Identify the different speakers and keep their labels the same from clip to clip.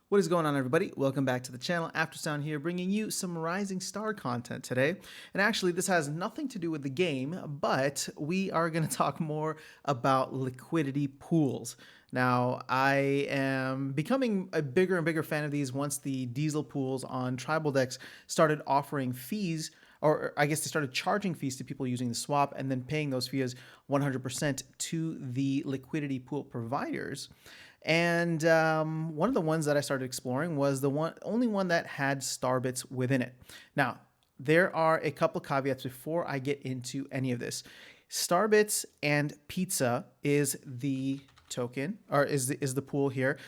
Speaker 1: What is going on, everybody? Welcome back to the channel. Aftersound here, bringing you some Rising Star content today. And actually, this has nothing to do with the game, but we are going to talk more about liquidity pools. Now, I am becoming a bigger and bigger fan of these once the diesel pools on tribal decks started offering fees, or I guess they started charging fees to people using the swap and then paying those fees 100% to the liquidity pool providers. And one of the ones that I started exploring was the only one that had Starbits within it. Now, there are a couple caveats before I get into any of this. Starbits and Pizza is the token, or is the pool here.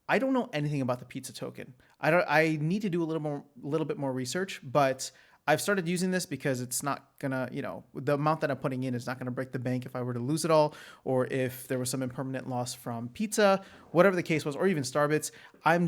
Speaker 1: I don't know anything about the Pizza token. I need to do a little bit more research, but I've started using this because it's not gonna, the amount that I'm putting in is not gonna break the bank if I were to lose it all, or if there was some impermanent loss from Pizza, whatever the case was, or even Starbits. I'm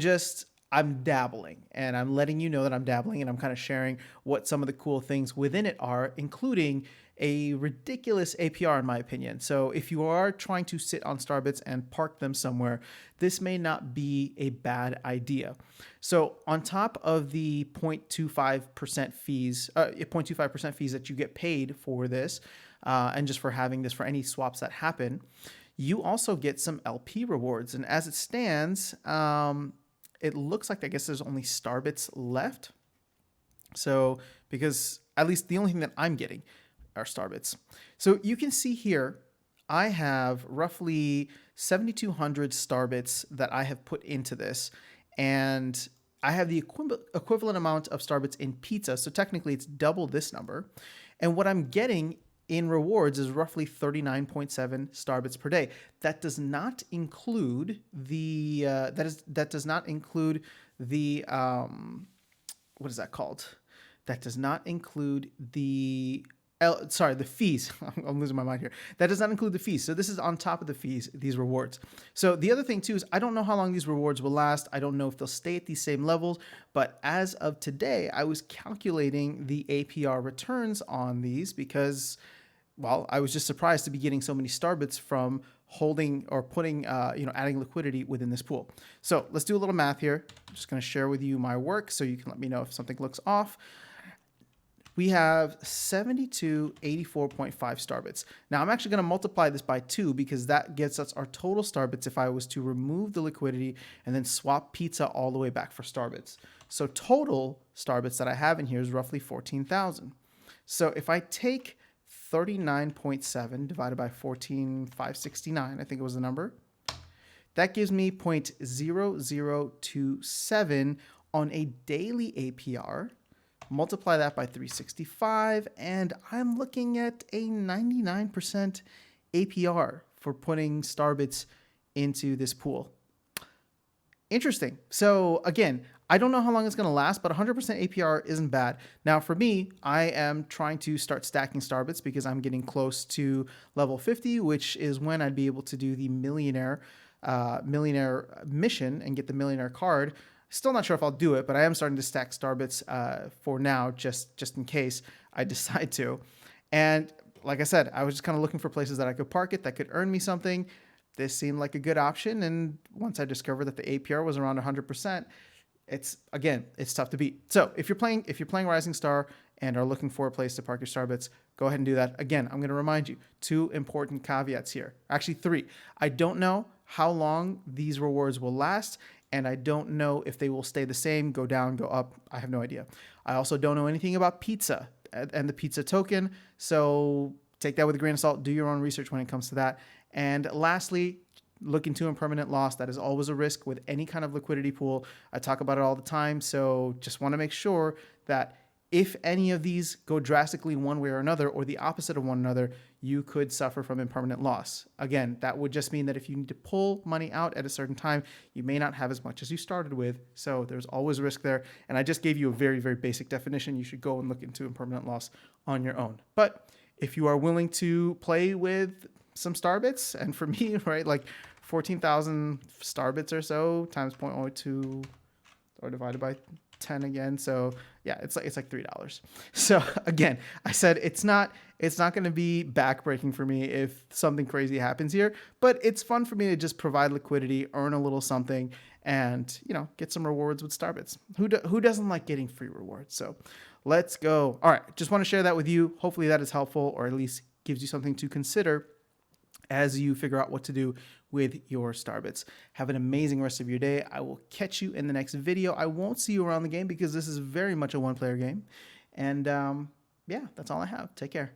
Speaker 1: dabbling, and I'm letting you know that I'm dabbling, and I'm kind of sharing what some of the cool things within it are, including a ridiculous APR in my opinion. So if you are trying to sit on Starbits and park them somewhere, this may not be a bad idea. So on top of the 0.25% fees, 0.25% fees that you get paid for this, and just for having this for any swaps that happen, you also get some LP rewards. And as it stands, it looks like I guess there's only Starbits left. So because at least the only thing that I'm getting are Starbits. So you can see here, I have roughly 7,200 Starbits that I have put into this, and I have the equivalent amount of Starbits in Pizza. So technically it's double this number. And what I'm getting in rewards is roughly 39.7 Starbits per day. That does not include the that does not include the what is that called? That does not include the the fees. I'm losing my mind here. That does not include the fees. So this is on top of the fees, these rewards. So the other thing too is I don't know how long these rewards will last. I don't know if they'll stay at these same levels, but as of today, I was calculating the APR returns on these because, well, I was just surprised to be getting so many Starbits from holding or putting, adding liquidity within this pool. So let's do a little math here. I'm just going to share with you my work so you can let me know if something looks off. We have 7284.5 Starbits. Now I'm actually going to multiply this by 2 because that gets us our total Starbits if I was to remove the liquidity and then swap Pizza all the way back for Starbits. So total Starbits that I have in here is roughly 14,000. So if I take 39.7 divided by 14,569, I think it was the number, that gives me 0.0027 on a daily APR. Multiply that by 365, and I'm looking at a 99% APR for putting Starbits into this pool. Interesting. So again, I don't know how long it's going to last, but 100% APR isn't bad. Now for me, I am trying to start stacking Starbits because I'm getting close to level 50, which is when I'd be able to do the millionaire mission and get the millionaire card. Still not sure if I'll do it, but I am starting to stack Starbits for now, just in case I decide to. And like I said, I was just kind of looking for places that I could park it that could earn me something. This seemed like a good option, and once I discovered that the APR was around 100%, it's tough to beat. So if you're playing Rising Star and are looking for a place to park your Starbits, go ahead and do that. Again, I'm going to remind you, 2 important caveats here. Actually, 3. I don't know how long these rewards will last, and I don't know if they will stay the same, go down, go up. I have no idea. I also don't know anything about Pizza and the Pizza token, so take that with a grain of salt. Do your own research when it comes to that. And lastly, look into impermanent loss. That is always a risk with any kind of liquidity pool. I talk about it all the time, so just want to make sure that if any of these go drastically one way or another, or the opposite of one another, you could suffer from impermanent loss. Again, that would just mean that if you need to pull money out at a certain time, you may not have as much as you started with. So there's always risk there. And I just gave you a very, very basic definition. You should go and look into impermanent loss on your own. But if you are willing to play with some Starbits, and for me, right, like 14,000 Starbits or so times 0.02 or divided by 10 again. So yeah, it's like $3. So again, I said it's not going to be backbreaking for me if something crazy happens here, but it's fun for me to just provide liquidity, earn a little something, and, you know, get some rewards with Starbits. Who doesn't like getting free rewards? So let's go. All right, just want to share that with you. Hopefully that is helpful, or at least gives you something to consider as you figure out what to do with your Starbits. Have an amazing rest of your day. I will catch you in the next video. I won't see you around the game because this is very much a one-player game. And yeah, that's all I have. Take care.